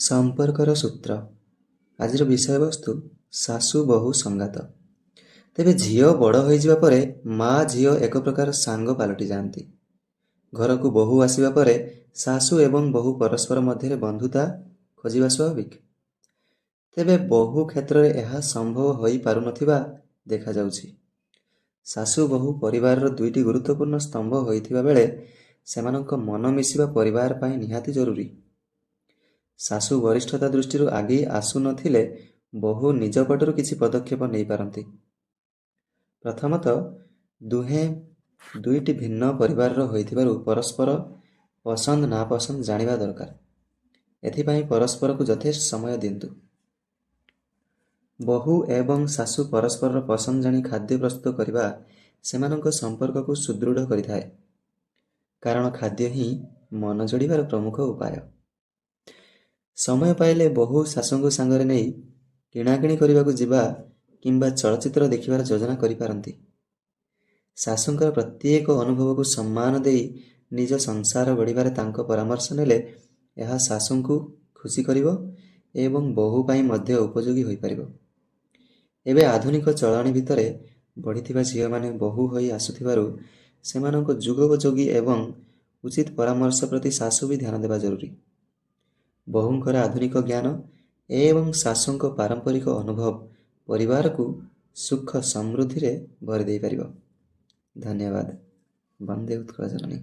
संपर्कर सूत्र आज विषय वस्तु सासु बहु संगात। तेबे झील बड़ हो माँ झील एक प्रकार सांग पलटि जाती। घर को बहु आसवा पर सासु एवं बहु परस्पर मध्य बंधुता खोजा स्वाभाविक। तेबे बहु क्षेत्र में यह संभव हो पार नथिबा देखा जाउछि। सासु बहु परिवार दुईटी गुरुत्वपूर्ण स्तंभ होइथिबा बेले सेमानंक मन मिसिबा परिवार पाई निहाती जरूरी। सासु वरिष्ठता दृष्टि आगे आसु नथिले बहु निज पटरु किछि पदक्षेप नहीं पारंती। प्रथमतः दुहे दुईटी भिन्न परिवार होइथिबारु परस्पर पसंद नापसंद जानिबा दरकार। एथिपाई परस्पर को यथेष्ट समय दिंतु। बहु एवं सासु परस्पर पसंद जानी खाद्य प्रस्तुत करने सेमानंक संपर्क को सुदृढ़ करिथाए। कारण खाद्य ही मन जोड़िबार प्रमुख उपाय। समय पाइले बहु सासुंग सांगरे नहीं किणाकिणी करने को जिबा किंबा चलचित्र देखिबार योजना करि पारंती। सासुंकर प्रत्येक अनुभव को सम्मान दे निज संसार गढ़िबारे तांको परामर्श नेले यह सासुंकु खुशी करिवो एवं बहु पाई मध्य उपयोगी होई परिवो। एबे आधुनिक चलणी भितरे बढ़िथिबा झियो माने बहु होई आसुथिबारु सेमानंको जुगोपयोगी एवं उचित परामर्श प्रति सासु भी ध्यान देवा जरूरी। बहुंकर आधुनिक ज्ञान एवं सासुंक पारंपरिक अनुभव परिवार को सुख समृद्धि रे भर दे पारिबो। धन्यवाद। वंदे उत्कल जननी।